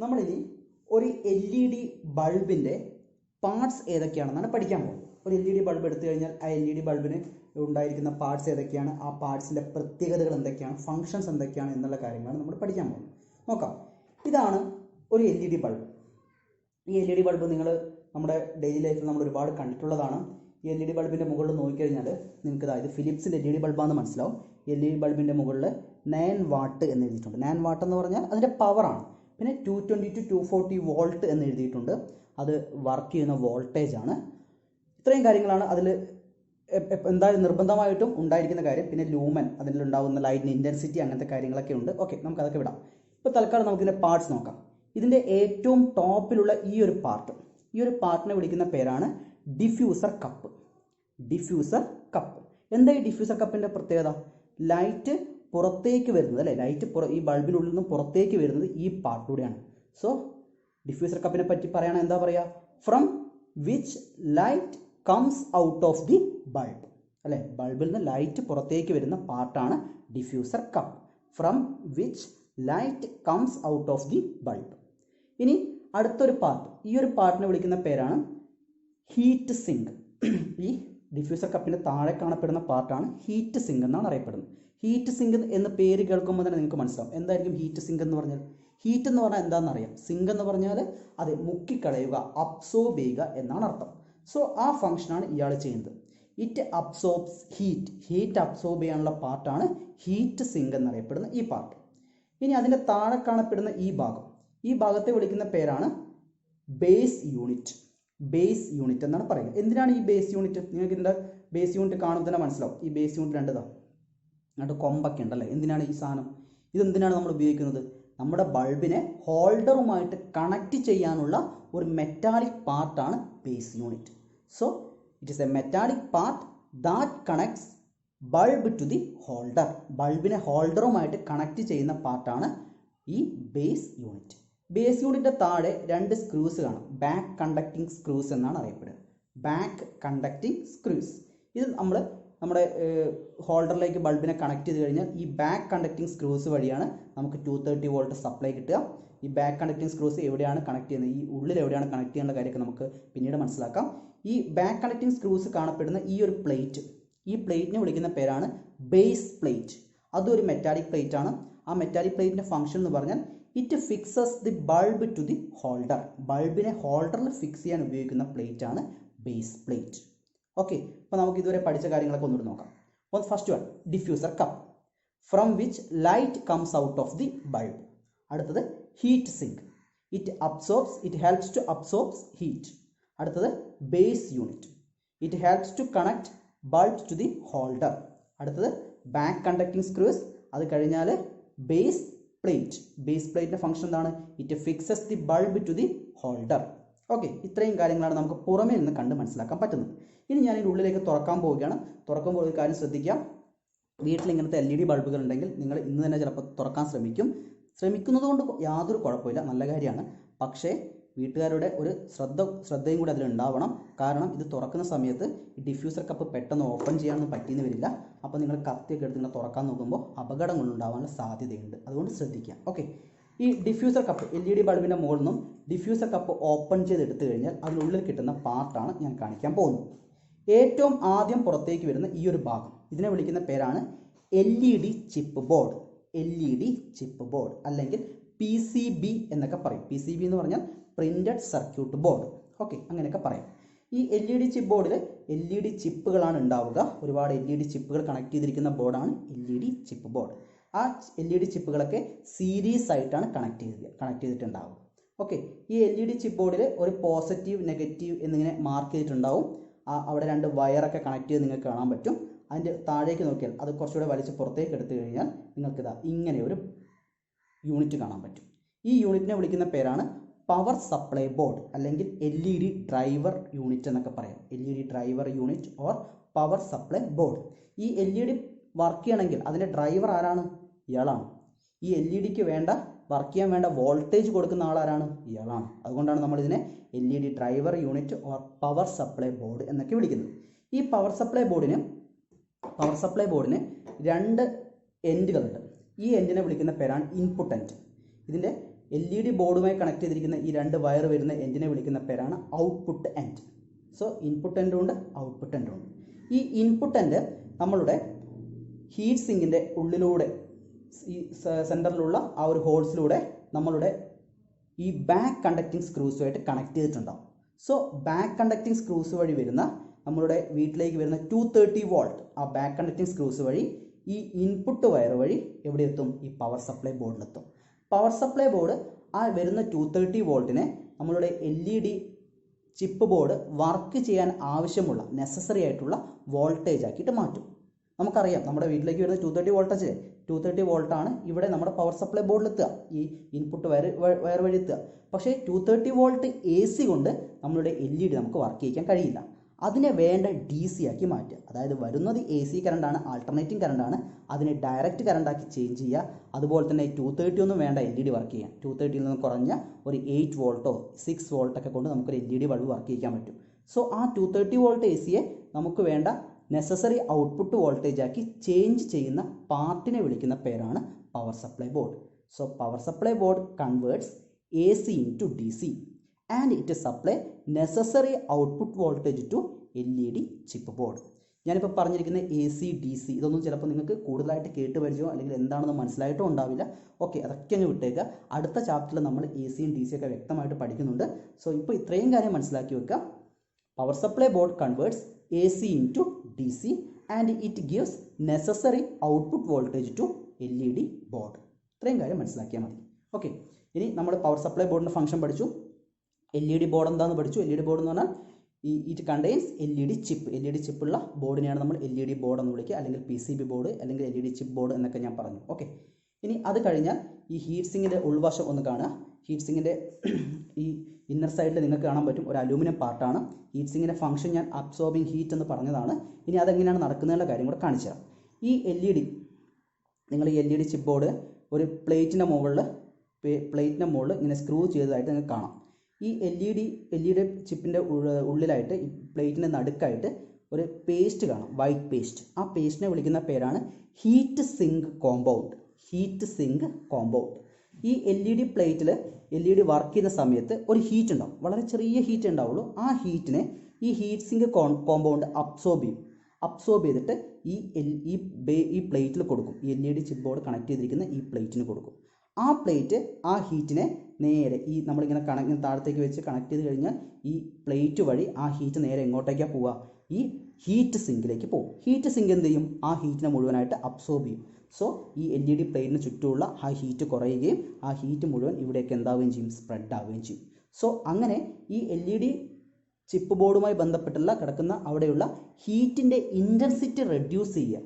നമ്മളിനി ഒരു LED ബൾബിൻ്റെ parts ഏതൊക്കെയാണെന്നാണ് പഠിക്കാൻ പോകുന്നത്. ഒരു LED ബൾബ് എടുത്തു കഴിഞ്ഞാൽ ആ LED ബൾബിന് ഉണ്ടായിരിക്കുന്ന പാർട്സ് ഏതൊക്കെയാണ്, ആ പാർട്സിൻ്റെ പ്രത്യേകതകൾ എന്തൊക്കെയാണ്, ഫങ്ഷൻസ് എന്തൊക്കെയാണ് എന്നുള്ള കാര്യങ്ങളാണ് നമ്മൾ പഠിക്കാൻ പോകുന്നത്. നോക്കാം. ഇതാണ് ഒരു LED ബൾബ്. ഈ LED ബൾബ് നിങ്ങൾ നമ്മുടെ ഡെയിലി ലൈഫിൽ നമ്മൾ ഒരുപാട് കണ്ടിട്ടുള്ളതാണ്. ഈ LED ബൾബിൻ്റെ മുകളിൽ നോക്കിക്കഴിഞ്ഞാൽ നിങ്ങൾക്ക് ഇത് ഫിലിപ്സിൻ്റെ LED ബൾബാണെന്ന് മനസ്സിലാവും. LED ബൾബിൻ്റെ മുകളിൽ 9 വാട്ട് എന്ന് എഴുതിയിട്ടുണ്ട്. 9 വാട്ട് എന്ന് പറഞ്ഞാൽ അതിൻ്റെ പവറാണ്. പിന്നെ 220 to 240 വോൾട്ട് എന്ന് എഴുതിയിട്ടുണ്ട്. അത് വർക്ക് ചെയ്യുന്ന വോൾട്ടേജ് ആണ്. ഇത്രയും കാര്യങ്ങളാണ് അതിൽ എന്തായാലും നിർബന്ധമായിട്ടും ഉണ്ടായിരിക്കുന്ന കാര്യം. പിന്നെ ലൂമൻ, അതിലുണ്ടാകുന്ന ലൈറ്റിന് ഇൻറ്റൻസിറ്റി, അങ്ങനത്തെ കാര്യങ്ങളൊക്കെ ഉണ്ട്. ഓക്കെ, നമുക്കതൊക്കെ വിടാം. ഇപ്പോൾ തൽക്കാലം നമുക്കിതിൻ്റെ പാർട്സ് നോക്കാം. ഇതിൻ്റെ ഏറ്റവും ടോപ്പിലുള്ള ഈ ഒരു പാർട്ടിനെ വിളിക്കുന്ന പേരാണ് ഡിഫ്യൂസർ കപ്പ്. Diffuser cup. എന്താ ഈ ഡിഫ്യൂസർ കപ്പിൻ്റെ പ്രത്യേകത? ലൈറ്റ് പുറത്തേക്ക് വരുന്നത്, അല്ലേ, ലൈറ്റ് ഈ ബൾബിനുള്ളിൽ നിന്ന് പുറത്തേക്ക് വരുന്നത് ഈ പാർട്ടിലൂടെയാണ്. സോ ഡിഫ്യൂസർ കപ്പിനെ പറ്റി പറയുകയാണെങ്കിൽ എന്താ പറയുക? From which light comes out of the bulb, അല്ലേ, ബൾബിൽ നിന്ന് ലൈറ്റ് പുറത്തേക്ക് വരുന്ന പാർട്ടാണ് diffuser cup. From which light comes out of the bulb. ഇനി അടുത്തൊരു പാർട്ട്, ഈ ഒരു പാർട്ടിനെ വിളിക്കുന്ന പേരാണ് ഹീറ്റ് സിങ്ക്. ഈ ഡിഫ്യൂസർ കപ്പിൻ്റെ താഴെ കാണപ്പെടുന്ന പാർട്ടാണ് ഹീറ്റ് സിങ്ക് എന്നാണ് അറിയപ്പെടുന്നത്. ഹീറ്റ് സിങ്ക് എന്ന പേര് കേൾക്കുമ്പോൾ തന്നെ നിങ്ങൾക്ക് മനസ്സിലാവും എന്തായിരിക്കും ഹീറ്റ് സിങ്ക് എന്ന് പറഞ്ഞാൽ. ഹീറ്റ് എന്ന് പറഞ്ഞാൽ എന്താണെന്ന് അറിയാം. സിങ്ക് എന്ന് പറഞ്ഞാൽ അത് മുക്കിക്കളയുക, അബ്സോർബ് ചെയ്യുക എന്നാണ് അർത്ഥം. സോ ആ ഫംഗ്ഷനാണ് ഇയാൾ ചെയ്യുന്നത്. It absorbs heat. Heat absorb ചെയ്യാനുള്ള പാർട്ടാണ് ഹീറ്റ് സിങ്ക് എന്നറിയപ്പെടുന്ന ഈ പാർട്ട്. ഇനി അതിൻ്റെ താഴെ കാണപ്പെടുന്ന ഈ ഭാഗത്തെ വിളിക്കുന്ന പേരാണ് ബേസ് യൂണിറ്റ്. ബേസ് യൂണിറ്റ് എന്നാണ് പറയുന്നത്. എന്തിനാണ് ഈ ബേസ് യൂണിറ്റ്? നിങ്ങൾക്ക് ഇതിൻ്റെ ബേസ് യൂണിറ്റ് കാണുമ്പോൾ തന്നെ മനസ്സിലാവും. ഈ ബേസ് യൂണിറ്റ് അങ്ങോട്ട് കൊമ്പൊക്കെ ഉണ്ടല്ലേ. എന്തിനാണ് ഈ സാധനം? ഇതെന്തിനാണ് നമ്മൾ ഉപയോഗിക്കുന്നത്? നമ്മുടെ ബൾബിനെ ഹോൾഡറുമായിട്ട് കണക്ട് ചെയ്യാനുള്ള ഒരു മെറ്റാലിക് പാർട്ടാണ് base unit. So it is a metallic part that connects bulb to the holder. ബൾബിനെ ഹോൾഡറുമായിട്ട് കണക്ട് ചെയ്യുന്ന പാർട്ടാണ് ഈ ബേസ് യൂണിറ്റ്. ബേസ് യൂണിറ്റിൻ്റെ താഴെ 2 സ്ക്രൂസ് കാണും. ബാക്ക് കണ്ടക്റ്റിംഗ് സ്ക്രൂസ് എന്നാണ് അറിയപ്പെടുക. Back conducting screws. ഇത് നമ്മുടെ ഹോൾഡറിലേക്ക് ബൾബിനെ കണക്ട് ചെയ്ത് കഴിഞ്ഞാൽ ഈ ബാക്ക് കണ്ടക്റ്റിംഗ് സ്ക്രൂസ് വഴിയാണ് നമുക്ക് 230 വോൾട്ട് സപ്ലൈ കിട്ടുക. ഈ ബാക്ക് കണ്ടക്റ്റിംഗ് സ്ക്രൂസ് എവിടെയാണ് കണക്ട് ചെയ്യുന്നത്, ഈ ഉള്ളിൽ എവിടെയാണ് കണക്ട് ചെയ്യേണ്ട കാര്യമൊക്കെ നമുക്ക് പിന്നീട് മനസ്സിലാക്കാം. ഈ ബാക്ക് കണക്റ്റിംഗ് സ്ക്രൂസ് കാണപ്പെടുന്ന ഈ ഒരു പ്ലേറ്റ്, ഈ പ്ലേറ്റിനെ വിളിക്കുന്ന പേരാണ് ബേസ് പ്ലേറ്റ്. അതൊരു മെറ്റാലിക് പ്ലേറ്റ് ആണ്. ആ മെറ്റാലിക് പ്ലേറ്റിൻ്റെ ഫംഗ്ഷൻ എന്ന് പറഞ്ഞാൽ it fixes the bulb to the holder. ബൾബിനെ ഹോൾഡറിൽ ഫിക്സ് ചെയ്യാൻ ഉപയോഗിക്കുന്ന പ്ലേറ്റ് ആണ് ബേസ് പ്ലേറ്റ്. ഓക്കെ, അപ്പോൾ നമുക്ക് ഇതുവരെ പഠിച്ച കാര്യങ്ങളൊക്കെ ഒന്നുകൂടി നോക്കാം. First one, diffuser cup, from which light comes out of the bulb. അടുത്തത് heat sink, it helps to absorbs heat. അടുത്തത് base unit, it helps to connect bulb to the holder. അടുത്തത് ബാക്ക് കണ്ടക്റ്റിംഗ് സ്ക്രൂസ്. അത് കഴിഞ്ഞാൽ base plate. Base പ്ലേറ്റിൻ്റെ function എന്താണ്? It fixes the bulb to the holder. Okay, ഇത്രയും കാര്യങ്ങളാണ് നമുക്ക് പുറമേ നിന്ന് കണ്ട് മനസ്സിലാക്കാൻ പറ്റുന്നത്. ഇനി ഞാൻ ഇതിൻ്റെ ഉള്ളിലേക്ക് തുറക്കാൻ പോവുകയാണ്. തുറക്കുമ്പോൾ ഒരു കാര്യം ശ്രദ്ധിക്കാം. വീട്ടിൽ ഇങ്ങനത്തെ LED ബൾബുകൾ ഉണ്ടെങ്കിൽ നിങ്ങൾ ഇന്ന് തന്നെ ചിലപ്പോൾ തുറക്കാൻ ശ്രമിക്കുന്നത് കൊണ്ട് യാതൊരു കുഴപ്പമില്ല, നല്ല കാര്യമാണ്. പക്ഷേ വീട്ടുകാരുടെ ഒരു ശ്രദ്ധയും കൂടി അതിലുണ്ടാവണം. കാരണം ഇത് തുറക്കുന്ന സമയത്ത് ഈ ഡിഫ്യൂസർ കപ്പ് പെട്ടെന്ന് ഓപ്പൺ ചെയ്യാനൊന്നും പറ്റിയെന്ന് വരില്ല. അപ്പോൾ നിങ്ങൾ കത്തിയൊക്കെ എടുത്ത് നിങ്ങൾ തുറക്കാൻ നോക്കുമ്പോൾ അപകടങ്ങൾ ഉണ്ടാവാനുള്ള സാധ്യതയുണ്ട്. അതുകൊണ്ട് ശ്രദ്ധിക്കുക. ഓക്കെ, ഈ ഡിഫ്യൂസർ കപ്പ് LED ബൾബിൻ്റെ മുകളിൽ നിന്നും ഡിഫ്യൂസർ കപ്പ് ഓപ്പൺ ചെയ്തെടുത്തു കഴിഞ്ഞാൽ അതിനുള്ളിൽ കിട്ടുന്ന പാർട്ടാണ് ഞാൻ കാണിക്കാൻ പോകുന്നത്. ഏറ്റവും ആദ്യം പുറത്തേക്ക് വരുന്ന ഈ ഒരു ഭാഗം, ഇതിനെ വിളിക്കുന്ന പേരാണ് LED chip board. LED chip board അല്ലെങ്കിൽ PCB എന്നൊക്കെ പറയും. PCB എന്ന് പറഞ്ഞാൽ പ്രിന്റഡ് സർക്യൂട്ട് ബോർഡ്. ഓക്കെ, അങ്ങനെയൊക്കെ പറയാം. ഈ LED ചിപ്പ് ബോർഡിൽ LED ചിപ്പുകളാണ് ഉണ്ടാവുക. ഒരുപാട് LED ചിപ്പുകൾ കണക്ട് ചെയ്തിരിക്കുന്ന ബോർഡാണ് LED ചിപ്പ് ബോർഡ്. ആ LED ചിപ്പുകളൊക്കെ സീരീസ് ആയിട്ടാണ് കണക്ട് ചെയ്തിട്ടുണ്ടാവുക. ഓക്കെ, ഈ LED ചിപ്പ് ബോർഡിൽ ഒരു പോസിറ്റീവ് നെഗറ്റീവ് എന്നിങ്ങനെ മാർക്ക് ചെയ്തിട്ടുണ്ടാവും. അവിടെ 2 വയറൊക്കെ കണക്ട് ചെയ്ത് നിങ്ങൾക്ക് കാണാൻ പറ്റും. അതിൻ്റെ താഴേക്ക് നോക്കിയാൽ അത് കുറച്ചുകൂടെ വലിച്ച് പുറത്തേക്ക് എടുത്തു കഴിഞ്ഞാൽ നിങ്ങൾക്കിതാ ഇങ്ങനെ ഒരു യൂണിറ്റ് കാണാൻ പറ്റും. ഈ യൂണിറ്റിനെ വിളിക്കുന്ന പേരാണ് പവർ സപ്ലൈ ബോർഡ് അല്ലെങ്കിൽ LED ഡ്രൈവർ യൂണിറ്റ് എന്നൊക്കെ പറയാം. LED driver unit or power supply board. ഈ LED വർക്ക് ചെയ്യണമെങ്കിൽ അതിൻ്റെ ഡ്രൈവർ ആരാണ്? ഇയാളാണ്. ഈ LEDക്ക് വർക്ക് ചെയ്യാൻ വേണ്ട വോൾട്ടേജ് കൊടുക്കുന്ന ആളാരാണ്? ഇയാളാണ്. അതുകൊണ്ടാണ് നമ്മൾ ഇതിനെ LED driver unit or power supply board എന്നൊക്കെ വിളിക്കുന്നത്. ഈ പവർ സപ്ലൈ ബോർഡിന് 2 എൻഡുകളുണ്ട്. ഈ എൻഡിനെ വിളിക്കുന്ന പേരാണ് ഇൻപുട്ട് എൻഡ്. ഇതിൻ്റെ LED ബോർഡുമായി കണക്ട് ചെയ്തിരിക്കുന്ന ഈ രണ്ട് വയർ വരുന്ന എൻഡിനെ വിളിക്കുന്ന പേരാണ് ഔട്ട്പുട്ട് എൻഡ്. സോ ഇൻപുട്ട് എൻഡും ഉണ്ട്, ഔട്ട്പുട്ട് എൻഡും ഉണ്ട്. ഈ ഇൻപുട്ട് എൻഡ് നമ്മളുടെ ഹീറ്റ് സിങ്കിൻ്റെ ഉള്ളിലൂടെ ഈ സെൻറ്ററിലുള്ള ആ ഒരു ഹോൾസിലൂടെ നമ്മളുടെ ഈ ബാക്ക് കണ്ടക്റ്റിംഗ് സ്ക്രൂസുമായിട്ട് കണക്ട് ചെയ്തിട്ടുണ്ടാവും. സോ ബാക്ക് കണ്ടക്റ്റിംഗ് സ്ക്രൂസ് വഴി വരുന്ന നമ്മളുടെ വീട്ടിലേക്ക് വരുന്ന 230 വോൾട്ട് ആ ബാക്ക് കണ്ടക്റ്റിംഗ് സ്ക്രൂസ് വഴി ഈ ഇൻപുട്ട് വയർ വഴി എവിടെ എത്തും? ഈ പവർ സപ്ലൈ ബോർഡിലെത്തും. പവർ സപ്ലൈ ബോർഡ് ആ വരുന്ന 230 വോൾട്ടിനെ നമ്മളുടെ LED ചിപ്പ് ബോർഡ് വർക്ക് ചെയ്യാൻ ആവശ്യമുള്ള നെസസറി ആയിട്ടുള്ള വോൾട്ടേജ് ആക്കിയിട്ട് മാറ്റും. നമുക്കറിയാം നമ്മുടെ വീട്ടിലേക്ക് വരുന്ന 230 വോൾട്ടേജ് 230 വോൾട്ടാണ് ഇവിടെ നമ്മുടെ പവർ സപ്ലൈ ബോർഡിൽ എത്തുക, ഈ ഇൻപുട്ട് വയർ വഴി എത്തുക. പക്ഷേ 230 വോൾട്ട് AC കൊണ്ട് നമ്മളുടെ LED നമുക്ക് വർക്ക് ചെയ്യിക്കാൻ കഴിയില്ല. അതിനെ വേണ്ട DC ആക്കി മാറ്റുക. അതായത് വരുന്നത് AC കറണ്ടാണ്, ആൾട്ടർനേറ്റിംഗ് കറണ്ടാണ്, അതിനെ ഡയറക്റ്റ് കറണ്ടാക്കി ചേഞ്ച് ചെയ്യുക. അതുപോലെ തന്നെ 230 ഒന്നും വേണ്ട LED വർക്ക് ചെയ്യാൻ. 230ൽ നിന്ന് കുറഞ്ഞ ഒരു 8 വോൾട്ടോ 6 വോൾട്ടൊക്കെ കൊണ്ട് നമുക്കൊരു LED ബൾബ് വർക്ക് ചെയ്യിക്കാൻ പറ്റും. സോ ആ 230 വോൾട്ട് ACയെ നമുക്ക് വേണ്ട നെസസറി ഔട്ട്പുട്ട് വോൾട്ടേജ് ആക്കി ചേഞ്ച് ചെയ്യുന്ന പാർട്ടിനെ വിളിക്കുന്ന പേരാണ് power supply board. So power supply board converts AC into DC and it supply necessary output voltage to LED chip board. ഞാനിപ്പോൾ പറഞ്ഞിരിക്കുന്ന AC DC ഇതൊന്നും ചിലപ്പോൾ നിങ്ങൾക്ക് കൂടുതലായിട്ട് കേട്ട് പരിചയമോ അല്ലെങ്കിൽ എന്താണെന്ന് മനസ്സിലായിട്ടോ ഉണ്ടാവില്ല. ഓക്കെ, അതൊക്കെ അങ്ങ് വിട്ടേക്കുക. അടുത്ത ചാപ്റ്ററിൽ നമ്മൾ ACയും DC ഒക്കെ വ്യക്തമായിട്ട് പഠിക്കുന്നുണ്ട്. സോ ഇപ്പോൾ ഇത്രയും കാര്യം മനസ്സിലാക്കി വെക്കുക. Power supply board converts AC into DC and it gives necessary output voltage to LED board. ഇത്രയും കാര്യം മനസ്സിലാക്കിയാൽ മതി. ഓക്കെ, ഇനി നമ്മൾ പവർ സപ്ലൈ ബോർഡിൻ്റെ ഫംഗ്ഷൻ പഠിച്ചു. LED ബോർഡ് എന്താണെന്ന് പഠിച്ചു. LED ബോർഡ് എന്ന് പറഞ്ഞാൽ it contains LED chip. LED ചിപ്പുള്ള ബോർഡിനെയാണ് നമ്മൾ LED ബോർഡ് എന്ന് വിളിക്കുക, അല്ലെങ്കിൽ PCB ബോർഡ്, അല്ലെങ്കിൽ LED ചിപ്പ് ബോർഡ് എന്നൊക്കെ ഞാൻ പറഞ്ഞു. ഓക്കെ, ഇനി അത് കഴിഞ്ഞാൽ ഈ ഹീറ്റ് സിങ്കിൻ്റെ ഉൾവശം ഒന്ന് കാണുക. ഹീറ്റ് സിങ്കിൻ്റെ ഈ ഇന്നർ സൈഡിൽ നിങ്ങൾക്ക് കാണാൻ പറ്റും ഒരു അലൂമിനിയം പാർട്ടാണ്. ഹീറ്റ് സിങ്കിൻ്റെ ഫംഗ്ഷൻ ഞാൻ അബ്സോർബിങ് ഹീറ്റ് എന്ന് പറഞ്ഞതാണ്. ഇനി അതെങ്ങനെയാണ് നടക്കുന്നതിനുള്ള കാര്യം കൂടെ കാണിച്ചു തരാം. ഈ LED നിങ്ങൾ ഈ LED ചിപ്പ് ബോർഡ് ഒരു പ്ലേറ്റിൻ്റെ മുകളിൽ ഇങ്ങനെ സ്ക്രൂ ചെയ്തതായിട്ട് നിങ്ങൾക്ക് കാണാം. ഈ LED ചിപ്പിൻ്റെ ഉള്ളിലായിട്ട് ഈ പ്ലേറ്റിൻ്റെ നടുക്കായിട്ട് ഒരു പേസ്റ്റ് കാണാം, വൈറ്റ് പേസ്റ്റ്. ആ പേസ്റ്റിനെ വിളിക്കുന്ന പേരാണ് heat sink compound. Heat sink compound. ഈ LED പ്ലേറ്റിൽ LED വർക്ക് ചെയ്യുന്ന സമയത്ത് ഒരു ഹീറ്റ് ഉണ്ടാവും, വളരെ ചെറിയ ഹീറ്റ് ഉണ്ടാവുള്ളൂ. ആ ഹീറ്റിനെ ഈ ഹീറ്റ് സിങ്ക് കോമ്പൗണ്ട് അബ്സോർബ് ചെയ്തിട്ട് ഈ പ്ലേറ്റിൽ കൊടുക്കും. ഈ LED ചിപ്പ് ബോർഡ് കണക്ട് ചെയ്തിരിക്കുന്ന ഈ പ്ലേറ്റിന് കൊടുക്കും. ആ പ്ലേറ്റ് ആ ഹീറ്റിനെ നേരെ ഈ നമ്മളിങ്ങനെ താഴത്തേക്ക് വെച്ച് കണക്ട് ചെയ്ത് കഴിഞ്ഞാൽ ഈ പ്ലേറ്റ് വഴി ആ ഹീറ്റ് നേരെ എങ്ങോട്ടേക്കാണ് പോവുക? ഈ ഹീറ്റ് സിങ്കിലേക്ക് പോകും. ഹീറ്റ് സിങ്ക് എന്ത് ചെയ്യും? ആ ഹീറ്റിനെ മുഴുവനായിട്ട് അബ്സോർബ് ചെയ്യും. സോ ഈ LED പ്ലേറ്റിന് ചുറ്റുമുള്ള ആ ഹീറ്റ് കുറയുകയും ആ ഹീറ്റ് മുഴുവൻ ഇവിടേക്ക് എന്താവുകയും ചെയ്യും? സ്പ്രെഡ് ആവുകയും ചെയ്യും. സോ അങ്ങനെ ഈ LED ചിപ്പ് ബോർഡുമായി ബന്ധപ്പെട്ടുള്ള കിടക്കുന്ന അവിടെയുള്ള ഹീറ്റിൻ്റെ ഇൻറ്റൻസിറ്റി റെഡ്യൂസ് ചെയ്യുക.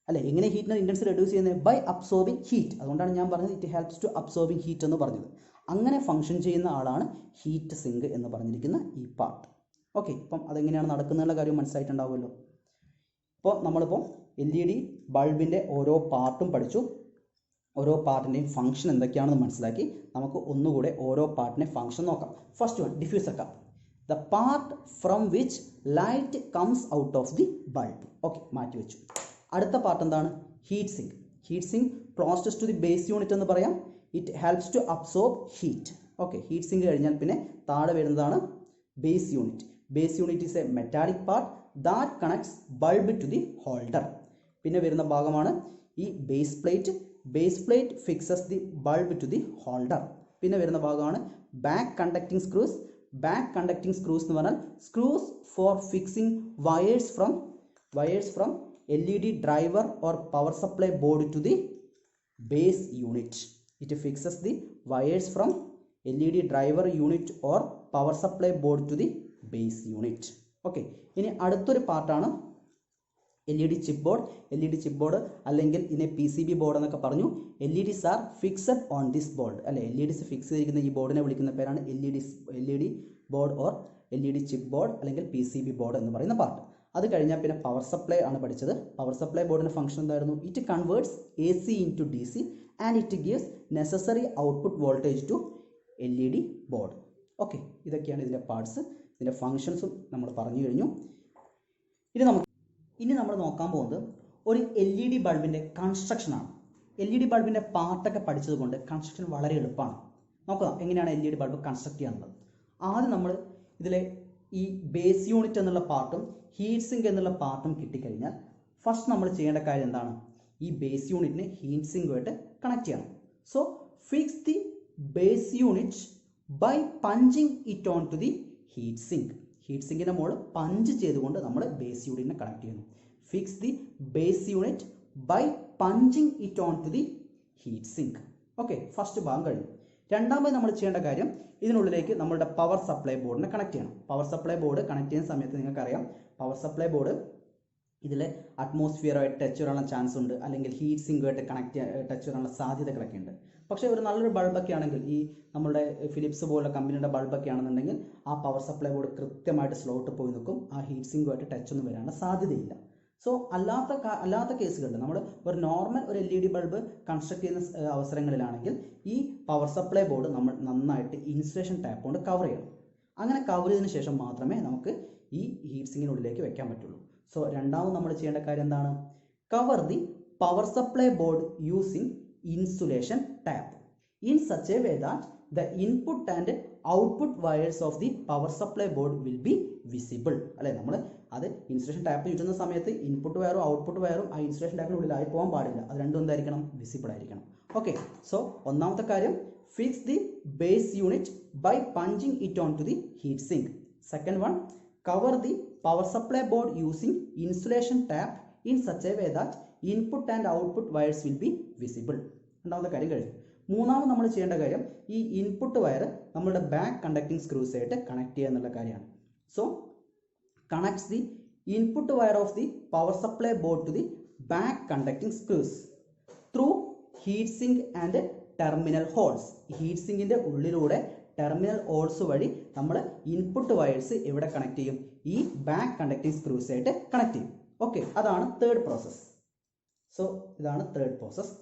അല്ലെ, എങ്ങനെ ഹീറ്റിൻ്റെ ഇൻറ്റൻസിറ്റി റെഡ്യൂസ് ചെയ്യുന്നത്? By absorbing heat. അതുകൊണ്ടാണ് ഞാൻ പറഞ്ഞത് it helps to absorbing heat എന്ന് പറഞ്ഞത്. അങ്ങനെ ഫംഗ്ഷൻ ചെയ്യുന്ന ആളാണ് ഹീറ്റ് സിങ്ക് എന്ന് പറഞ്ഞിരിക്കുന്ന ഈ പാർട്ട്. ഓക്കെ, ഇപ്പം അതെങ്ങനെയാണ് നടക്കുന്നതിനുള്ള കാര്യം മനസ്സിലായിട്ടുണ്ടാവുമല്ലോ. ഇപ്പോൾ നമ്മളിപ്പോൾ LED ബൾബിൻ്റെ ഓരോ പാർട്ടും പഠിച്ചു. ഓരോ പാർട്ടിൻ്റെയും ഫംഗ്ഷൻ എന്തൊക്കെയാണെന്ന് മനസ്സിലാക്കി. നമുക്ക് ഒന്നുകൂടെ ഓരോ പാർട്ടിൻ്റെ ഫംഗ്ഷൻ നോക്കാം. First one, diffuser cup, the part from which light comes out of the bulb. Okay, മാറ്റി വെച്ചു. അടുത്ത പാർട്ട് എന്താണ്? Heat sink. Heat sink closest to the base unit എന്ന് പറയാം. It helps to absorb heat. Okay, heat sink കഴിഞ്ഞാൽ പിന്നെ താഴെ വരുന്നതാണ് base unit. Base unit is a metallic part that connects bulb to the holder. പിന്നെ വരുന്ന ഭാഗമാണ് ഈ base plate. Base plate fixes the bulb to the holder. പിന്നെ വരുന്ന ഭാഗമാണ് back conducting screws. Back conducting screws എന്ന് പറഞ്ഞാൽ screws for fixing wires from LED driver or power supply board to the base unit. It fixes the wires from LED driver unit or power supply board to the base unit. Okay, ഇനി അടുത്തൊരു പാർട്ടാണ് LED chip board. LED chip board അല്ലെങ്കിൽ ഇതിനെ PCB board എന്നൊക്കെ പറഞ്ഞു. LEDs are fixed on this board. അല്ലെ, LEDs fix ചെയ്തിരിക്കുന്ന ഈ ബോർഡിനെ വിളിക്കുന്ന പേരാണ് LED board or LED chip board അല്ലെങ്കിൽ PCB ബോർഡ് എന്ന് പറയുന്ന പാർട്ട്. അത് കഴിഞ്ഞാൽ പിന്നെ പവർ സപ്ലൈ ആണ് പഠിച്ചത്. പവർ സപ്ലൈ ബോർഡിൻ്റെ ഫംഗ്ഷൻ എന്തായിരുന്നു? It converts AC into DC and it gives necessary output voltage to LED board. Okay, ഇതൊക്കെയാണ് ഇതിൻ്റെ പാർട്സ്. ഇതിൻ്റെ ഫങ്ഷൻസും നമ്മൾ പറഞ്ഞു കഴിഞ്ഞു. ഇനി നമ്മൾ നോക്കാൻ പോകുന്നത് ഒരു LED ബൾബിൻ്റെ കൺസ്ട്രക്ഷനാണ്. LED ബൾബിൻ്റെ പാർട്ടൊക്കെ പഠിച്ചതുകൊണ്ട് കൺസ്ട്രക്ഷൻ വളരെ എളുപ്പമാണ്. നോക്കാം എങ്ങനെയാണ് LED ബൾബ് കൺസ്ട്രക്ട് ചെയ്യാനുള്ളത്. ആദ്യം നമ്മൾ ഇതിലെ ഈ ബേസ് യൂണിറ്റ് എന്നുള്ള പാർട്ടും ഹീറ്റ് സിങ്ക് എന്നുള്ള പാർട്ടും കിട്ടിക്കഴിഞ്ഞാൽ ഫസ്റ്റ് നമ്മൾ ചെയ്യേണ്ട കാര്യം എന്താണ്? ഈ ബേസ് യൂണിറ്റിനെ ഹീറ്റ് സിങ്കുമായിട്ട് കണക്ട് ചെയ്യണം. So fix the base unit by punching it on to the heat sink. Heat സിങ്കിൻ്റെ മുകളിൽ പഞ്ച് ചെയ്തുകൊണ്ട് നമ്മൾ ബേസ് യൂണിറ്റിനെ കണക്ട് ചെയ്യുന്നു. Fix the base unit by punching it on to the heat sink. Okay, first ഭാഗം കഴിഞ്ഞു. രണ്ടാമത് നമ്മൾ ചെയ്യേണ്ട കാര്യം ഇതിനുള്ളിലേക്ക് നമ്മളുടെ പവർ സപ്ലൈ ബോർഡിനെ കണക്ട് ചെയ്യണം. പവർ സപ്ലൈ ബോർഡ് കണക്ട് ചെയ്യുന്ന സമയത്ത് നിങ്ങൾക്കറിയാം പവർ സപ്ലൈ ബോർഡ് ഇതിലെ അറ്റ്മോസ്ഫിയറുമായിട്ട് ടച്ച് വരാനുള്ള ചാൻസ് ഉണ്ട്, അല്ലെങ്കിൽ ഹീറ്റ് സിങ്കുമായിട്ട് ടച്ച് വരാനുള്ള സാധ്യതകളൊക്കെ ഉണ്ട്. പക്ഷേ ഒരു നല്ലൊരു ബൾബൊക്കെ ആണെങ്കിൽ, ഈ നമ്മുടെ ഫിലിപ്സ് പോലുള്ള കമ്പനിയുടെ ബൾബൊക്കെ ആണെന്നുണ്ടെങ്കിൽ ആ പവർ സപ്ലൈ ബോർഡ് കൃത്യമായിട്ട് സ്ലോട്ട് പോയി നിൽക്കും, ആ ഹീറ്റ് സിങ്കുമായിട്ട് ടച്ച് ഒന്നും വരാനുള്ള സാധ്യതയില്ല. സോ അല്ലാത്ത കേസുകളിൽ നമ്മൾ ഒരു നോർമൽ ഒരു LED ബൾബ് കൺസ്ട്രക്ട് ചെയ്യുന്ന അവസരങ്ങളിലാണെങ്കിൽ ഈ പവർ സപ്ലൈ ബോർഡ് നമ്മൾ നന്നായിട്ട് ഇൻസുലേഷൻ ടാപ്പ് കൊണ്ട് കവർ ചെയ്യണം. അങ്ങനെ കവർ ചെയ്തതിന് ശേഷം മാത്രമേ നമുക്ക് ഈ ഹീറ്റ് സിങ്കിനുള്ളിലേക്ക് വെക്കാൻ പറ്റുള്ളൂ. സോ രണ്ടാമത് നമ്മൾ ചെയ്യേണ്ട കാര്യം എന്താണ്? Cover the power supply board using insulation tape in such a way that the input and output wires of the power supply board will be visible. അല്ലെ, നമ്മൾ അത് ഇൻസുലേഷൻ ടാപ്പ് ചുറ്റുന്ന സമയത്ത് ഇൻപുട്ട് വയറും ഔട്ട്പുട്ട് വയറും ആ ഇൻസുലേഷൻ ടാപ്പിനുള്ളിലായി പോകാൻ പാടില്ല. അത് രണ്ടും എന്തായിരിക്കണം? വിസിബിൾ ആയിരിക്കണം. ഓക്കെ, സോ ഒന്നാമത്തെ കാര്യം fix the base unit by punching it on to the heat sink. Second one, cover the power supply board using insulation tape in such a way that input and output wires will be visible. രണ്ടാമത്തെ കാര്യം കഴിഞ്ഞു. മൂന്നാമത് നമ്മൾ ചെയ്യേണ്ട കാര്യം ഈ input wire നമ്മളുടെ back conducting screws ആയിട്ട് കണക്ട് ചെയ്യുക എന്നുള്ള കാര്യമാണ്. So connects the input wire of the power supply board to the back conducting screws through heat sink and terminal holes. Heat സിങ്കിൻ്റെ ഉള്ളിലൂടെ ടെർമിനൽ ഹോൾസ് വഴി നമ്മൾ ഇൻപുട്ട് വയേഴ്സ് എവിടെ കണക്ട് ചെയ്യും? ഈ ബാക്ക് കണ്ടക്ടിങ് സ്ക്രൂസ് ആയിട്ട് കണക്ട് ചെയ്യും. Okay, അതാണ് തേർഡ് പ്രോസസ്. സോ ഇതാണ് തേർഡ് പ്രോസസ്.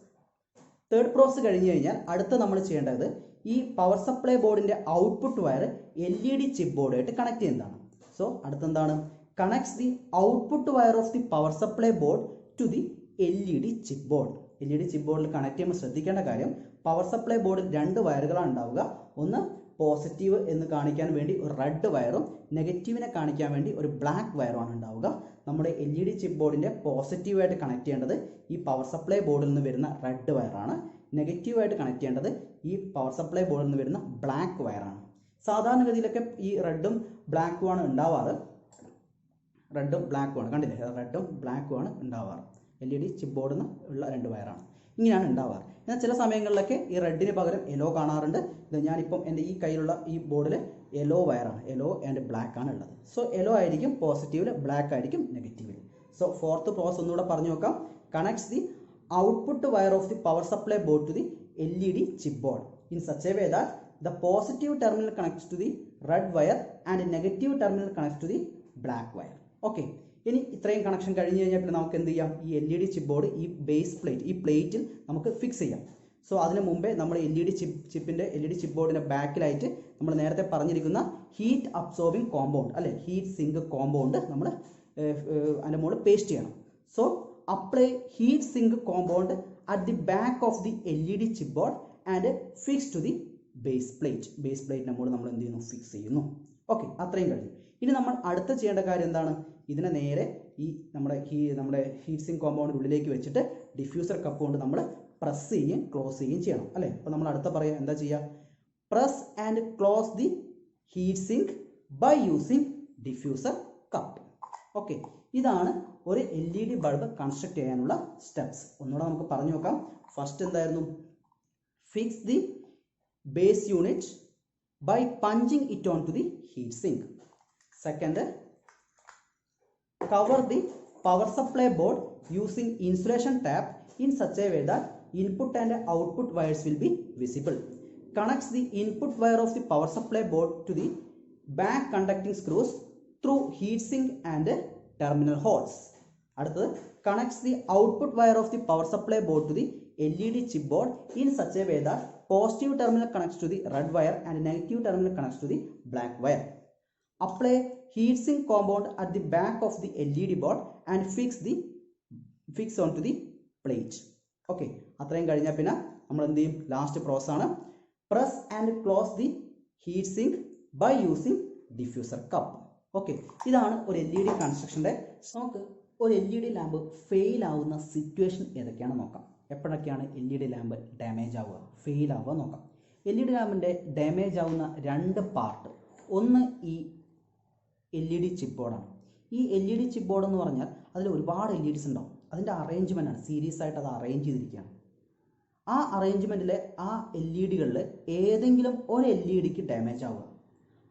തേർഡ് പ്രോസസ് കഴിഞ്ഞ് കഴിഞ്ഞാൽ അടുത്ത നമ്മൾ ചെയ്യേണ്ടത് ഈ പവർ സപ്ലൈ ബോർഡിന്റെ ഔട്ട്പുട്ട് വയർ LED ചിപ്പ് ബോർഡായിട്ട് കണക്ട് ചെയ്യുന്നതാണ്. സോ അടുത്തെന്താണ്? Connects the output wire of the power supply board to the LED chip board. LED chip ബോർഡിൽ കണക്ട് ചെയ്യുമ്പോൾ ശ്രദ്ധിക്കേണ്ട കാര്യം, പവർ സപ്ലൈ ബോർഡിൽ രണ്ട് വയറുകളാണ് ഉണ്ടാവുക. ഒന്ന് പോസിറ്റീവ് എന്ന് കാണിക്കാൻ വേണ്ടി ഒരു റെഡ് വയറും നെഗറ്റീവിനെ കാണിക്കാൻ വേണ്ടി ഒരു ബ്ലാക്ക് വയറുമാണ് ഉണ്ടാവുക. നമ്മുടെ LED ചിപ്പ് ബോർഡിന്റെ പോസിറ്റീവായിട്ട് കണക്ട് ചെയ്യേണ്ടത് ഈ പവർ സപ്ലൈ ബോർഡിൽ നിന്ന് വരുന്ന റെഡ് വയറാണ്. നെഗറ്റീവായിട്ട് കണക്ട് ചെയ്യേണ്ടത് ഈ പവർ സപ്ലൈ ബോർഡിൽ നിന്ന് വരുന്ന ബ്ലാക്ക് വയറാണ്. സാധാരണഗതിയിലൊക്കെ ഈ റെഡും ബ്ലാക്കും ആണ് ഉണ്ടാവാറ്. റെഡും ബ്ലാക്കും ആണ്, കണ്ടില്ലേ? റെഡും ബ്ലാക്കും ആണ് ഉണ്ടാവാറ്. LED ചിപ്പ് ബോർഡിൽ നിന്ന് ഉള്ള രണ്ട് വയറാണ്. ഇങ്ങനെയാണ് ഉണ്ടാവാറ്. എന്നാൽ ചില സമയങ്ങളിലൊക്കെ ഈ റെഡിന് പകരം യെല്ലോ കാണാറുണ്ട്. ഇത് ഞാനിപ്പം എൻ്റെ ഈ കയ്യിലുള്ള ഈ ബോർഡിൽ യെല്ലോ വയറാണ്, യെല്ലോ ആൻഡ് ബ്ലാക്ക് ആണ് ഉള്ളത്. സോ യെല്ലോ ആയിരിക്കും പോസിറ്റീവിൽ, ബ്ലാക്ക് ആയിരിക്കും നെഗറ്റീവിൽ. സോ ഫോർത്ത് പ്രോസസ് ഒന്നുകൂടെ പറഞ്ഞു നോക്കാം. Connects the output wire of the power supply board to the LED chip board in such a way that the positive terminal connects to the red wire and negative terminal connects to the black wire. Okay, ഇനി ഇത്രയും connection കഴിഞ്ഞ് കഴിഞ്ഞാൽ പിന്നെ നമുക്ക് എന്ത് ചെയ്യാം? ഈ LED chip board ഈ ബേസ് പ്ലേറ്റ്, ഈ പ്ലേറ്റിൽ നമുക്ക് ഫിക്സ് ചെയ്യാം. സോ അതിന് മുമ്പേ നമ്മൾ LED ചിപ്പ് ബോർഡിന്റെ ബാക്കിലായിട്ട് നമ്മൾ നേരത്തെ പറഞ്ഞിരിക്കുന്ന ഹീറ്റ് അബ്സോർബിംഗ് കോമ്പൗണ്ട്, അല്ലെ, ഹീറ്റ് സിങ്ക് കോമ്പൗണ്ട് നമ്മൾ അതിൻ്റെ മുകളിൽ പേസ്റ്റ് ചെയ്യണം. So apply heat sink compound at the back of the LED chip board and fix to the base plate. Base പ്ലേറ്റിന്റെ മുകളിൽ നമ്മൾ എന്ത് ചെയ്യുന്നു? ഫിക്സ് ചെയ്യുന്നു. ഓക്കെ, അത്രയും കഴിഞ്ഞു. ഇനി നമ്മൾ അടുത്ത ചെയ്യേണ്ട കാര്യം എന്താണ്? ഇതിനെ നേരെ ഈ നമ്മുടെ ഹീറ്റ് സിങ്ക് കോമ്പൗണ്ടിൻ്റെ ഉള്ളിലേക്ക് വെച്ചിട്ട് ഡിഫ്യൂസർ കപ്പ് കൊണ്ട് നമ്മൾ പ്രസ് ചെയ്യുകയും ക്ലോസ് ചെയ്യുകയും ചെയ്യണം, അല്ലേ? അപ്പോൾ നമ്മൾ അടുത്ത പറയാം എന്താ ചെയ്യുക? Press and close the heat sink by using diffuser cup. Okay, ഇതാണ് ഒരു LED ബൾബ് കൺസ്ട്രക്ട് ചെയ്യാനുള്ള സ്റ്റെപ്സ്. ഒന്നുകൂടെ നമുക്ക് പറഞ്ഞു നോക്കാം. ഫസ്റ്റ് എന്തായിരുന്നു? Fix the base unit by punching it on to the heat sink. Second, cover the power supply board using insulation tap in such a way that input and output wires will be visible. Connects the input wire of the power supply board to the back conducting screws through heat sink and terminal holes. അടുത്തത്, connects the output wire of the power supply board to the LED chip board in such a way that positive terminal connects to the red wire and negative terminal connects to the black wire. Apply heat sink compound at the back of the LED board and fix onto the plate. Okay, അത്രയും കഴിഞ്ഞാൽ പിന്നെ നമ്മൾ എന്ത് ചെയ്യും? Last process ആണ് press and close the heat sink by using diffuser cup. Okay, ഇതാണ് ഒരു LED കൺസ്ട്രക്ഷൻ്റെ. നമുക്ക് ഒരു LED ലാമ്പ് ഫെയിൽ ആവുന്ന സിറ്റുവേഷൻ ഏതൊക്കെയാണെന്ന് നോക്കാം. എപ്പോഴൊക്കെയാണ് LED ലാമ്പ് ഡാമേജ് ആവുക, ഫെയിൽ ആവുക നോക്കാം. LED ലാമ്പിൻ്റെ ഡാമേജ് ആവുന്ന രണ്ട് പാർട്ട്, ഒന്ന് ഈ LED ചിപ്പ് ബോർഡാണ്. ഈ LED ചിപ്പ് ബോർഡ് എന്ന് പറഞ്ഞാൽ അതിൽ ഒരുപാട് LEDs ഉണ്ടാവും. അതിൻ്റെ അറേഞ്ച്മെൻ്റ് ആണ്, സീരീസ് ആയിട്ട് അത് അറേഞ്ച് ചെയ്തിരിക്കുകയാണ്. ആ അറേഞ്ച്മെൻറ്റിലെ ആ LEDകളിൽ ഏതെങ്കിലും ഒരു LEDക്ക് ഡാമേജ് ആവുക,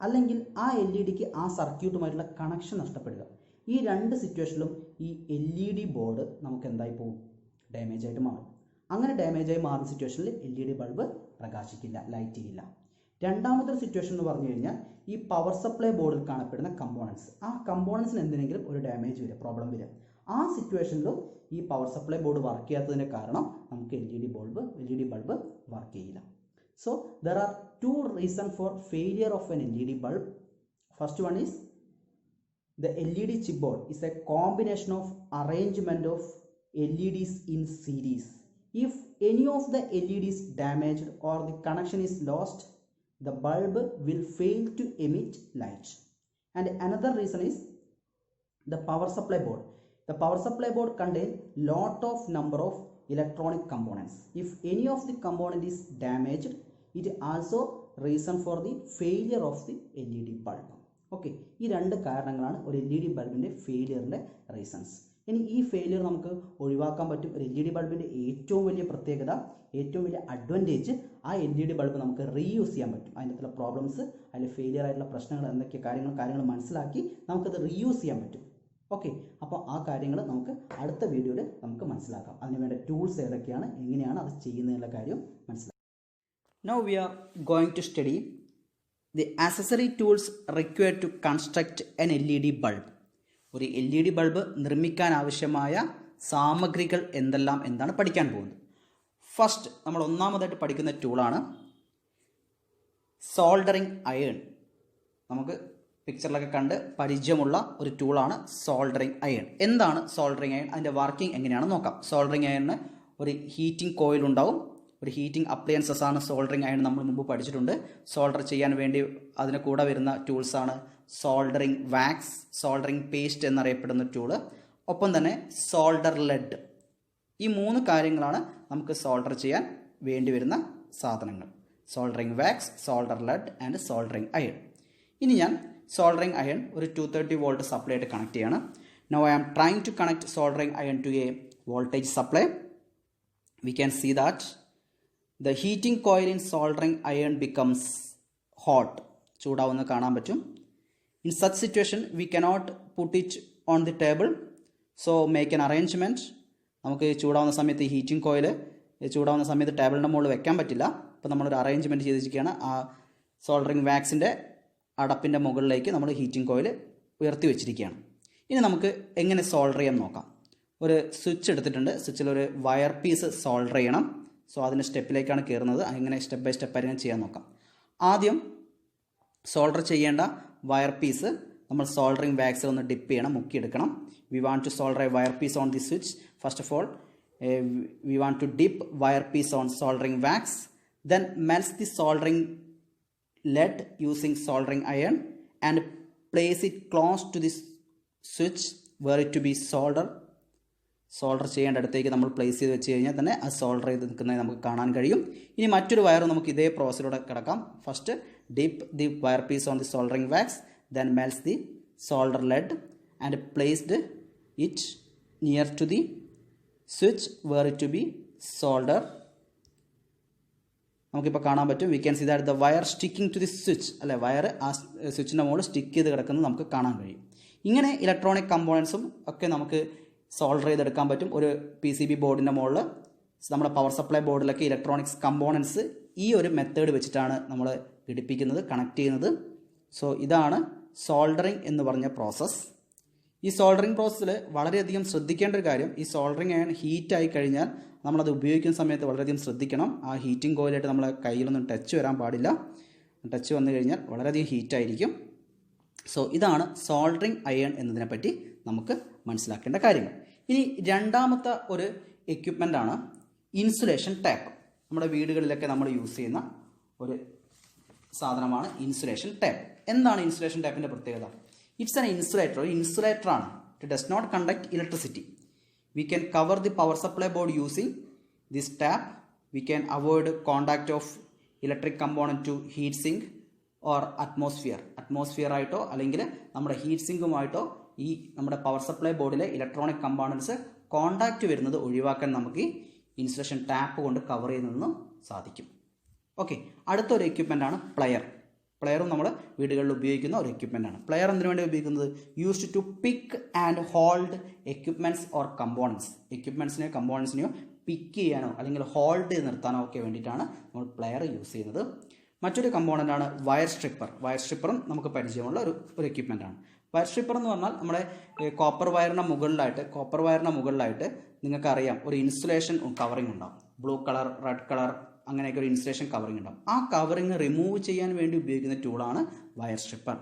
അല്ലെങ്കിൽ ആ LEDക്ക് ആ സർക്യൂട്ടുമായിട്ടുള്ള കണക്ഷൻ നഷ്ടപ്പെടുക. ഈ രണ്ട് സിറ്റുവേഷനിലും ഈ LED ബോർഡ് നമുക്ക് എന്തായി പോകും, ഡാമേജ് ആയിട്ട് മാറും. അങ്ങനെ ഡാമേജ് ആയി മാറുന്ന സിറ്റുവേഷനിൽ LED ബൾബ് പ്രകാശിക്കില്ല, ലൈറ്റ് ചെയ്യില്ല. രണ്ടാമത്തെ സിറ്റുവേഷൻ എന്ന് പറഞ്ഞു കഴിഞ്ഞാൽ ഈ പവർ സപ്ലൈ ബോർഡിൽ കാണപ്പെടുന്ന കമ്പോണൻസ്, ആ കമ്പോണൻസിന് എന്തിനെങ്കിലും ഒരു ഡാമേജ് വരിക, പ്രോബ്ലം വരിക. ആ സിറ്റുവേഷനിലും ഈ പവർ സപ്ലൈ ബോർഡ് വർക്ക് ചെയ്യാത്തതിൻ്റെ കാരണം നമുക്ക് LED ബൾബ് വർക്ക് ചെയ്യില്ല. So there are two reason for failure of an LED bulb. First one is the LED chipboard is a combination of arrangement of LEDs in series. If any of the LED is damaged or the connection is lost, the bulb will fail to emit light. And another reason is the power supply board. The power supply board contains lot of number of electronic components. If any of the component is damaged, it also reason for the failure of the LED bulb. Okay, ഈ രണ്ട് കാരണങ്ങളാണ് ഒരു LED ബൾബിൻ്റെ ഫെയിലിയറിൻ്റെ reasons. ഇനി ഈ failure നമുക്ക് ഒഴിവാക്കാൻ പറ്റും. ഒരു LED ബൾബിൻ്റെ ഏറ്റവും വലിയ പ്രത്യേകത, ഏറ്റവും വലിയ അഡ്വാൻറ്റേജ്, ആ LED ബൾബ് നമുക്ക് റീയൂസ് ചെയ്യാൻ പറ്റും. അതിനകത്തുള്ള പ്രോബ്ലംസ്, അതിൽ ഫെയിലിയർ ആയിട്ടുള്ള പ്രശ്നങ്ങൾ എന്തൊക്കെ കാര്യങ്ങൾ മനസ്സിലാക്കി നമുക്കത് റീയൂസ് ചെയ്യാൻ പറ്റും. ഓക്കെ, അപ്പോൾ ആ കാര്യങ്ങൾ നമുക്ക് അടുത്ത വീഡിയോയിൽ നമുക്ക് മനസ്സിലാക്കാം. അതിന് വേണ്ട ടൂൾസ് ഏതൊക്കെയാണ്, എങ്ങനെയാണ് അത് ചെയ്യുന്നതിനുള്ള കാര്യം മനസ്സിലാക്കാം. Now we are going to study the accessory tools required to construct an LED bulb. ഒരു LED ബൾബ് നിർമ്മിക്കാൻ ആവശ്യമായ സാമഗ്രികൾ എന്തെല്ലാം എന്താണ് പഠിക്കാൻ പോകുന്നത്. ഫസ്റ്റ് നമ്മൾ ഒന്നാമതായിട്ട് പഠിക്കുന്ന ടൂളാണ് സോൾഡറിങ് അയൺ. നമുക്ക് പിക്ചറിലൊക്കെ കണ്ട് പരിചയമുള്ള ഒരു ടൂളാണ് സോൾഡറിങ് അയൺ. എന്താണ് സോൾഡറിങ് അയൺ, അതിൻ്റെ വർക്കിംഗ് എങ്ങനെയാണെന്ന് നോക്കാം. സോൾഡറിങ് അയണിന് ഒരു ഹീറ്റിംഗ് കോയിൽ ഉണ്ടാവും, ഒരു ഹീറ്റിംഗ് അപ്ലയൻസസ് ആണ് സോൾഡറിങ് അയൺ. നമ്മൾ മുമ്പ് പഠിച്ചിട്ടുണ്ട്. സോൾഡർ ചെയ്യാൻ വേണ്ടി അതിന് കൂടെ വരുന്ന ടൂൾസാണ് സോൾഡറിങ് വാക്സ്, സോൾഡറിങ് പേസ്റ്റ് എന്നറിയപ്പെടുന്ന ടൂള്, ഒപ്പം തന്നെ സോൾഡർ ലെഡ്. ഈ മൂന്ന് കാര്യങ്ങളാണ് നമുക്ക് സോൾഡർ ചെയ്യാൻ വേണ്ടി വരുന്ന സാധനങ്ങൾ. Soldering wax, solder lead and soldering iron. ഇനി ഞാൻ സോൾഡറിങ് അയൺ ഒരു 230 വോൾട്ട് സപ്ലൈ ആയിട്ട് കണക്ട് ചെയ്യാണ്. Now I am trying to connect soldering iron to a voltage supply. We can see that the heating coil in soldering iron becomes hot. ചൂടാവുന്നത് കാണാൻ പറ്റും. In such situation we cannot put it on the table, so make an arrangement. നമുക്ക് ചൂടാവുന്ന സമയത്ത് heating coil ചൂടാവുന്ന സമയത്ത് ടേബിളിൻ്റെ മുകളിൽ വെക്കാൻ പറ്റില്ല. അപ്പോൾ നമ്മളൊരു അറേഞ്ച്മെൻറ്റ് ചെയ്തിരിക്കുകയാണ്. ആ സോൾഡറിങ് വാക്സിൻ്റെ അടപ്പിൻ്റെ മുകളിലേക്ക് നമ്മൾ ഹീറ്റിംഗ് കോയിൽ ഉയർത്തി വെച്ചിരിക്കുകയാണ്. ഇനി നമുക്ക് എങ്ങനെ സോൾഡർ ചെയ്യാൻ നോക്കാം. ഒരു സ്വിച്ച് എടുത്തിട്ടുണ്ട്. സ്വിച്ചിൽ ഒരു വയർ പീസ് സോൾഡർ ചെയ്യണം. സോ അതിൻ്റെ സ്റ്റെപ്പിലേക്കാണ് കയറുന്നത്. അങ്ങനെ സ്റ്റെപ്പ് ബൈ സ്റ്റെപ്പായിട്ട് ചെയ്യാൻ നോക്കാം. ആദ്യം സോൾഡർ ചെയ്യേണ്ട വയർ പീസ് നമ്മൾ സോൾഡറിങ് വാക്സിൽ ഒന്ന് ഡിപ്പ് ചെയ്യണം, മുക്കിയെടുക്കണം. We want to solder a wire piece on the switch. First of all we want to dip wire piece on soldering wax, then melt the soldering lead using soldering iron and place it close to the switch where it to be solder ചെയ്യേണ്ട അടുത്തേക്ക് നമ്മൾ place ചെയ്ത് വെച്ച് കഴിഞ്ഞാൽ തന്നെ അത് solder ചെയ്ത് നിൽക്കുന്നത് നമുക്ക് കാണാൻ കഴിയും. ഇനി മറ്റൊരു വയർ നമുക്ക് ഇതേ പ്രോസസ്സിലൂടെ കിടക്കാം. First dip the wire piece on the soldering wax, then melt the solder lead and placed it near to the switch where it to be solder. നമുക്കിപ്പോൾ കാണാൻ പറ്റും. We can see that the wire sticking to the switch, അല്ലെ, wire ആ സ്വിച്ചിൻ്റെ മുകളിൽ stick ചെയ്ത് കിടക്കുന്നത് നമുക്ക് കാണാൻ കഴിയും. ഇങ്ങനെ ഇലക്ട്രോണിക് കമ്പോണൻസും ഒക്കെ നമുക്ക് സോൾഡർ ചെയ്തെടുക്കാൻ പറ്റും. ഒരു PCB ബോർഡിൻ്റെ മുകളിൽ നമ്മുടെ പവർ സപ്ലൈ ബോർഡിലൊക്കെ ഇലക്ട്രോണിക്സ് കമ്പോണൻസ് ഈ ഒരു മെത്തേഡ് വെച്ചിട്ടാണ് നമ്മൾ ഘടിപ്പിക്കുന്നത്, കണക്ട് ചെയ്യുന്നത്. സോ ഇതാണ് സോൾഡറിങ് എന്ന് പറഞ്ഞ പ്രോസസ്സ്. ഈ സോൾഡറിങ് പ്രോസസ്സിൽ വളരെയധികം ശ്രദ്ധിക്കേണ്ട ഒരു കാര്യം, ഈ സോൾഡറിങ് അയൺ ഹീറ്റായി കഴിഞ്ഞാൽ നമ്മളത് ഉപയോഗിക്കുന്ന സമയത്ത് വളരെയധികം ശ്രദ്ധിക്കണം. ആ ഹീറ്റിംഗ് കോയിലായിട്ട് നമ്മളെ കയ്യിലൊന്നും ടച്ച് വരാൻ പാടില്ല. ടച്ച് വന്നു കഴിഞ്ഞാൽ വളരെയധികം ഹീറ്റായിരിക്കും. സോ ഇതാണ് സോൾഡറിങ് അയൺ എന്നതിനെപ്പറ്റി നമുക്ക് മനസ്സിലാക്കേണ്ട കാര്യങ്ങൾ. ഇനി രണ്ടാമത്തെ ഒരു എക്യുപ്മെൻ്റ് ആണ് ഇൻസുലേഷൻ ടാപ്പ്. നമ്മുടെ വീടുകളിലൊക്കെ നമ്മൾ യൂസ് ചെയ്യുന്ന ഒരു സാധനമാണ് ഇൻസുലേഷൻ ടാപ്പ്. എന്താണ് ഇൻസുലേഷൻ ടാപ്പിൻ്റെ പ്രത്യേകത? It's an insulator. ഒരു ഇൻസുലേറ്ററാണ്. It does not conduct electricity. We can cover the power supply board using this tape. We can avoid contact of electric component to heat sink or atmosphere ആയിട്ടോ അല്ലെങ്കിൽ നമ്മുടെ heat സിങ്കുമായിട്ടോ ഈ നമ്മുടെ power supply ബോർഡിലെ electronic components contact വരുന്നത് ഒഴിവാക്കാൻ നമുക്ക് ഈ ഇൻസുലേഷൻ ടാപ്പ് കൊണ്ട് കവർ ചെയ്യുന്നതെന്ന് സാധിക്കും. ഓക്കെ, അടുത്തൊരു എക്യുപ്മെൻ്റാണ് പ്ലെയർ. പ്ലെയറും നമ്മൾ വീടുകളിൽ ഉപയോഗിക്കുന്ന ഒരു എക്യുപ്മെൻ്റാണ്. പ്ലെയർ എന്തിനു വേണ്ടി ഉപയോഗിക്കുന്നത്? Used to pick and hold equipments or components. എക്യുപ്മെൻറ്റ്സിനെയോ കമ്പോണൻസിനെയോ പിക്ക് ചെയ്യാനോ അല്ലെങ്കിൽ ഹോൾഡ് ചെയ്ത് നിർത്താനോ ഒക്കെ വേണ്ടിയിട്ടാണ് നമ്മൾ പ്ലെയർ യൂസ് ചെയ്യുന്നത്. മറ്റൊരു കമ്പോണൻ്റാണ് വയർ സ്ട്രിപ്പർ. വയർ സ്ട്രിപ്പറും നമുക്ക് പരിചയമുള്ള ഒരു എക്യുപ്മെൻ്റാണ്. വയർ സ്ട്രിപ്പർ എന്ന് പറഞ്ഞാൽ നമ്മുടെ കോപ്പർ വയറിന് മുകളിലായിട്ട് നിങ്ങൾക്കറിയാം ഒരു ഇൻസുലേഷൻ കവറിങ് ഉണ്ടാവും. ബ്ലൂ കളർ, റെഡ് കളർ, അങ്ങനെയൊക്കെ ഒരു ഇൻസുലേഷൻ കവറിങ് ഉണ്ടാവും. ആ കവറിങ് റിമൂവ് ചെയ്യാൻ വേണ്ടി ഉപയോഗിക്കുന്ന ടൂളാണ് wire stripper.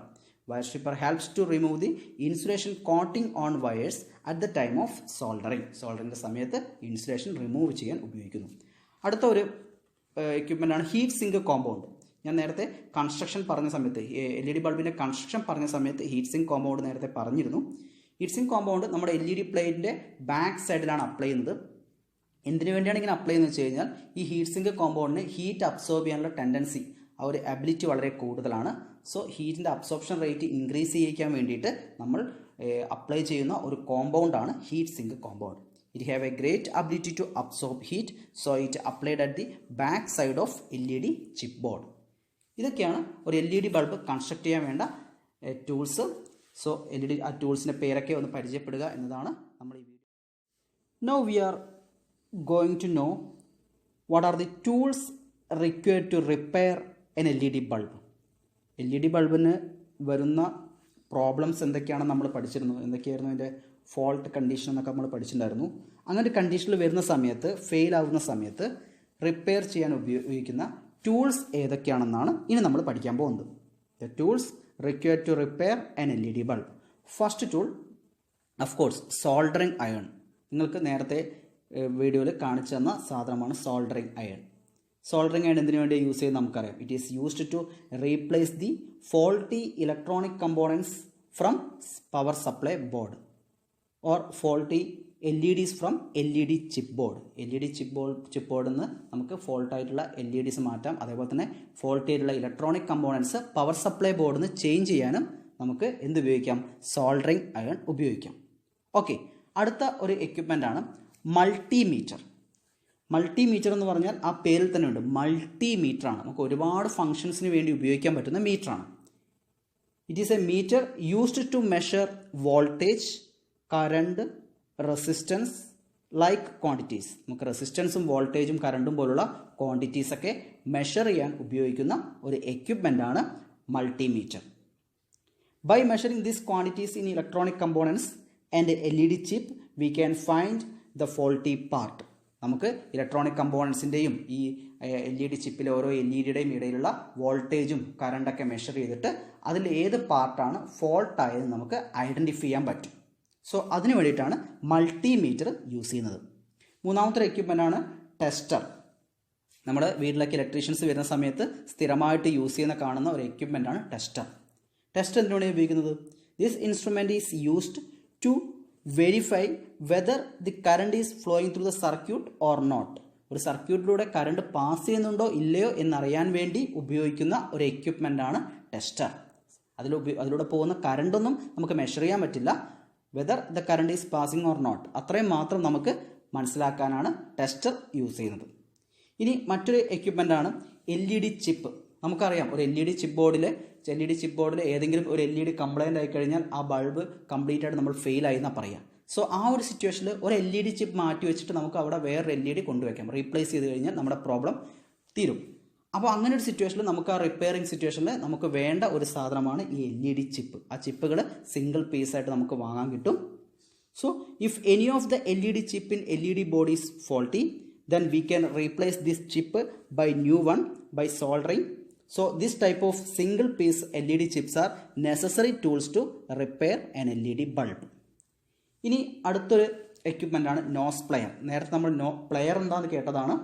Wire stripper helps to remove the insulation coating on wires at the time of soldering. സോൾഡറിൻ്റെ സമയത്ത് ഇൻസുലേഷൻ റിമൂവ് ചെയ്യാൻ ഉപയോഗിക്കുന്നു. അടുത്ത ഒരു എക്യുപ്മെൻ്റാണ് ഹീറ്റ് സിങ്ക് കോമ്പൗണ്ട്. ഞാൻ നേരത്തെ കൺസ്ട്രക്ഷൻ പറഞ്ഞ സമയത്ത് LED ബൾബിൻ്റെ കൺസ്ട്രക്ഷൻ പറഞ്ഞ സമയത്ത് ഹീറ്റ് സിങ്ക് കോമ്പൗണ്ട് നേരത്തെ പറഞ്ഞിരുന്നു. ഹീറ്റ് സിങ്ക് കോമ്പൗണ്ട് നമ്മുടെ LED പ്ലേറ്റിൻ്റെ ബാക്ക് സൈഡിലാണ് അപ്ലൈ ചെയ്യുന്നത്. എന്തിനു വേണ്ടിയാണ് ഇങ്ങനെ അപ്ലൈ ചെയ്യുന്നത് വെച്ച് കഴിഞ്ഞാൽ ഈ ഹീറ്റ് സിങ്ക് കോമ്പൗണ്ടിന് ഹീറ്റ് അബ്സോർബ് ചെയ്യാനുള്ള ടെൻഡൻസി, ആ ഒരു എബിലിറ്റി വളരെ കൂടുതലാണ്. സോ ഹീറ്റിൻ്റെ അബ്സോർപ്ഷൻ റേറ്റ് ഇൻക്രീസ് ചെയ്യിക്കാൻ വേണ്ടിയിട്ട് നമ്മൾ അപ്ലൈ ചെയ്യുന്ന ഒരു കോമ്പൗണ്ടാണ് heat sink compound. It have a great ability to absorb heat, so it applied at the back side of LED chipboard. ഇതൊക്കെയാണ് ഒരു LED ബൾബ് കൺസ്ട്രക്ട് ചെയ്യാൻ വേണ്ട ടൂൾസ്. സോ LED ആ ടൂൾസിൻ്റെ പേരൊക്കെ ഒന്ന് പരിചയപ്പെടുക എന്നതാണ് നമ്മൾ ഈ video. Now we are going to know what are the tools required to repair an LED bulb. LED ബൾബിന് വരുന്ന പ്രോബ്ലംസ് എന്തൊക്കെയാണെന്ന് നമ്മൾ പഠിച്ചിരുന്നു. എന്തൊക്കെയായിരുന്നു അതിൻ്റെ ഫോൾട്ട് കണ്ടീഷൻ എന്നൊക്കെ നമ്മൾ പഠിച്ചിട്ടുണ്ടായിരുന്നു. അങ്ങനെ ഒരു കണ്ടീഷനിൽ വരുന്ന സമയത്ത്, ഫെയിൽ ആവുന്ന സമയത്ത് റിപ്പയർ ചെയ്യാൻ ഉപയോഗിക്കുന്ന ടൂൾസ് ഏതൊക്കെയാണെന്നാണ് ഇനി നമ്മൾ പഠിക്കാൻ പോകുന്നത്. The tools required to repair an LED bulb. First tool of course soldering iron. നിങ്ങൾക്ക് നേരത്തെ വീഡിയോയിൽ കാണിച്ചു തന്ന സാധനമാണ് സോൾഡറിങ് അയൺ. സോൾഡറിങ് അയൺ എന്തിനു വേണ്ടി യൂസ് ചെയ്യുന്നത് നമുക്കറിയാം. It is used to replace the faulty electronic components from power supply board or faulty LEDs from LED chip board. LED chip ബോർഡിൽ നിന്ന് നമുക്ക് ഫോൾട്ടായിട്ടുള്ള LEDs മാറ്റാം. അതേപോലെ തന്നെ ഫോൾട്ടി ആയിട്ടുള്ള ഇലക്ട്രോണിക് കമ്പോണൻസ് പവർ സപ്ലൈ ബോർഡിൽ നിന്ന് ചേഞ്ച് ചെയ്യാനും നമുക്ക് എന്തുപയോഗിക്കാം? സോൾഡറിങ് അയൺ ഉപയോഗിക്കാം. ഓക്കെ, അടുത്ത ഒരു എക്യുപ്മെൻ്റാണ് മൾട്ടിമീറ്റർ. മൾട്ടിമീറ്റർ എന്ന് പറഞ്ഞാൽ ആ പേരിൽ തന്നെ ഉണ്ട്, മൾട്ടിമീറ്ററാണ്. നമുക്ക് ഒരുപാട് ഫങ്ഷൻസിന് വേണ്ടി ഉപയോഗിക്കാൻ പറ്റുന്ന മീറ്ററാണ്. It is a meter used to measure voltage, current, resistance like quantities. നമുക്ക് റെസിസ്റ്റൻസും വോൾട്ടേജും കറണ്ടും പോലുള്ള ക്വാണ്ടിറ്റീസൊക്കെ മെഷർ ചെയ്യാൻ ഉപയോഗിക്കുന്ന ഒരു എക്യുപ്മെൻ്റാണ് multimeter. By measuring these quantities in electronic components and LED chip we can find the faulty part. നമുക്ക് ഇലക്ട്രോണിക് കമ്പോണൻസിൻ്റെയും ഈ LED ചിപ്പിലെ ഓരോ LEDയുടെയും ഇടയിലുള്ള വോൾട്ടേജും കറണ്ടൊക്കെ മെഷർ ചെയ്തിട്ട് അതിൽ ഏത് പാർട്ടാണ് ഫോൾട്ടായത് നമുക്ക് ഐഡൻറ്റിഫൈ ചെയ്യാൻ പറ്റും. സോ അതിന് വേണ്ടിയിട്ടാണ് മൾട്ടിമീറ്റർ യൂസ് ചെയ്യുന്നത്. മൂന്നാമത്തെ എക്യുപ്മെൻ്റാണ് ടെസ്റ്റർ. നമ്മുടെ വീട്ടിലൊക്കെ ഇലക്ട്രീഷ്യൻസ് വരുന്ന സമയത്ത് സ്ഥിരമായിട്ട് യൂസ് ചെയ്യുന്ന കാണുന്ന ഒരു എക്യുപ്മെൻ്റാണ് ടെസ്റ്റർ. ടെസ്റ്റർ എന്തിനാണ് ഉപയോഗിക്കുന്നത്? This instrument is used to verify whether the current is flowing through the circuit or not. ഒരു സർക്യൂട്ടിലൂടെ കറണ്ട് പാസ് ചെയ്യുന്നുണ്ടോ ഇല്ലയോ എന്നറിയാൻ വേണ്ടി ഉപയോഗിക്കുന്ന ഒരു എക്യുപ്മെൻ്റാണ് ടെസ്റ്റർ. അതിലൂടെ പോകുന്ന കറണ്ടൊന്നും നമുക്ക് മെഷർ ചെയ്യാൻ പറ്റില്ല. Whether the current is passing or not, അത്രയും മാത്രം നമുക്ക് മനസ്സിലാക്കാനാണ് ടെസ്റ്റർ യൂസ് ചെയ്യുന്നത്. ഇനി മറ്റൊരു എക്യുപ്മെൻ്റാണ് LED ചിപ്പ്. നമുക്കറിയാം ഒരു LED ചിപ്പ് ബോർഡിൽ ഏതെങ്കിലും ഒരു LED കംപ്ലൈൻ്റ് ആയി കഴിഞ്ഞാൽ ആ ബൾബ് കംപ്ലീറ്റ് ആയിട്ട് നമ്മൾ ഫെയിൽ ആയി എന്നാണ് പറയുക. സോ ആ ഒരു സിറ്റുവേഷനിൽ ഒരു LED ചിപ്പ് മാറ്റി വെച്ചിട്ട് നമുക്ക് അവിടെ വേറൊരു LED കൊണ്ടുവയ്ക്കാം. റീപ്ലേസ് ചെയ്ത് കഴിഞ്ഞാൽ നമ്മുടെ പ്രോബ്ലം തീരും. അപ്പോൾ അങ്ങനെ ഒരു സിറ്റുവേഷനിൽ നമുക്ക് ആ റിപ്പയറിംഗ് സിറ്റുവേഷനിൽ നമുക്ക് വേണ്ട ഒരു സാധനമാണ് ഈ LED ചിപ്പ്. ആ ചിപ്പുകൾ സിംഗിൾ പീസായിട്ട് നമുക്ക് വാങ്ങാൻ കിട്ടും. So if any of the LED chip in LED board is faulty, then we can replace this chip by new one by soldering. So this type of single piece LED chips are necessary tools to repair an LED bulb. ഇനി അടുത്തൊരു എക്യുപ്മെൻ്റാണ് nose player. നേരത്തെ നമ്മൾ player എന്താണെന്ന് കേട്ടതാണ്.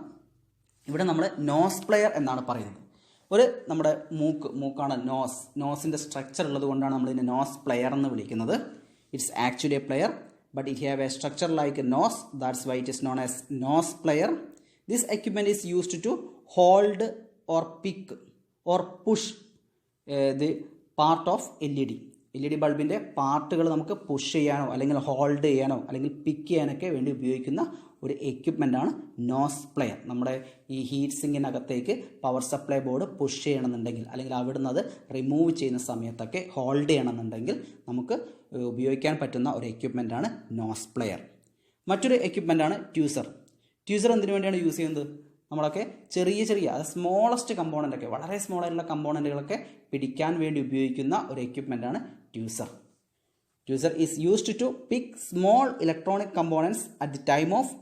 ഇവിടെ നമ്മൾ nose player എന്നാണ് പറയുന്നത്. ഒരു നമ്മുടെ മൂക്കാണ് നോസിൻ്റെ സ്ട്രക്ചർ ഉള്ളത് കൊണ്ടാണ് നമ്മൾ ഇതിനെ നോസ് പ്ലെയർ എന്ന് വിളിക്കുന്നത്. It's actually a plier but it have a structure like a nose, that's why it is known as nose plier. This equipment is used to hold or pick or push the part of LED. LED ബൾബിൻ്റെ പാർട്ടുകൾ നമുക്ക് push ചെയ്യാനോ അല്ലെങ്കിൽ hold ചെയ്യാനോ അല്ലെങ്കിൽ പിക്ക് ചെയ്യാനൊക്കെ വേണ്ടി ഉപയോഗിക്കുന്ന ഒരു എക്യുപ്മെൻ്റാണ് നോസ് പ്ലെയർ. നമ്മുടെ ഈ ഹീറ്റ് സിങ്കിനകത്തേക്ക് പവർ സപ്ലൈ ബോർഡ് പുഷ് ചെയ്യണമെന്നുണ്ടെങ്കിൽ അല്ലെങ്കിൽ അവിടുന്ന് അത് റിമൂവ് ചെയ്യുന്ന സമയത്തൊക്കെ ഹോൾഡ് ചെയ്യണമെന്നുണ്ടെങ്കിൽ നമുക്ക് ഉപയോഗിക്കാൻ പറ്റുന്ന ഒരു എക്യുപ്മെൻ്റാണ് നോസ് പ്ലെയർ. മറ്റൊരു എക്യുപ്മെൻ്റാണ് ട്യൂസർ. ട്യൂസർ എന്തിനു വേണ്ടിയാണ് യൂസ് ചെയ്യുന്നത്? നമ്മളൊക്കെ ചെറിയ അത് സ്മോളസ്റ്റ് കമ്പോണൻ്റൊക്കെ വളരെ സ്മോളായിട്ടുള്ള കമ്പോണൻറ്റുകളൊക്കെ പിടിക്കാൻ വേണ്ടി ഉപയോഗിക്കുന്ന ഒരു എക്യുപ്മെൻ്റാണ് tweezer. Tweezer is used to pick small electronic components at the time of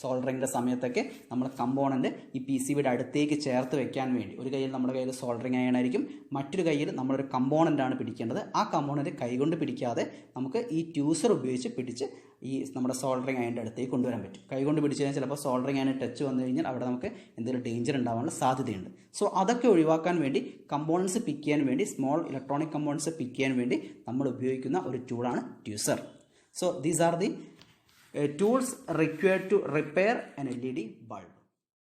സോൾഡറിങ്ങിൻ്റെ സമയത്തൊക്കെ നമ്മൾ കമ്പോണൻറ്റ് ഈ PCBയുടെ അടുത്തേക്ക് ചേർത്ത് വെക്കാൻ വേണ്ടി ഒരു കയ്യിൽ നമ്മുടെ കയ്യിൽ സോൾഡറിങ് അയണായിരിക്കും, മറ്റൊരു കയ്യിൽ നമ്മളൊരു കമ്പോണൻ്റാണ് പിടിക്കേണ്ടത്. ആ കമ്പോണൻറ്റ് കൈകൊണ്ട് പിടിക്കാതെ നമുക്ക് ഈ ട്യൂസർ ഉപയോഗിച്ച് പിടിച്ച് ഈ നമ്മുടെ സോൾഡറിങ് അയണിൻ്റെ അടുത്തേക്ക് കൊണ്ടുവരാൻ പറ്റും. കൈകൊണ്ട് പിടിച്ച് കഴിഞ്ഞാൽ ചിലപ്പോൾ സോൾഡറിങ് അയണ് ടച്ച് വന്നു കഴിഞ്ഞാൽ അവിടെ നമുക്ക് എന്തെങ്കിലും ഡേഞ്ചർ ഉണ്ടാവാനുള്ള സാധ്യതയുണ്ട്. സോ അതൊക്കെ ഒഴിവാക്കാൻ വേണ്ടി കമ്പോണൻസ് പിക്ക് ചെയ്യാൻ വേണ്ടി സ്മോൾ ഇലക്ട്രോണിക് കമ്പോണൻസ് പിക്ക് ചെയ്യാൻ വേണ്ടി നമ്മൾ ഉപയോഗിക്കുന്ന ഒരു ടൂളാണ് tweezer. So these are the tools required to repair an LED bulb.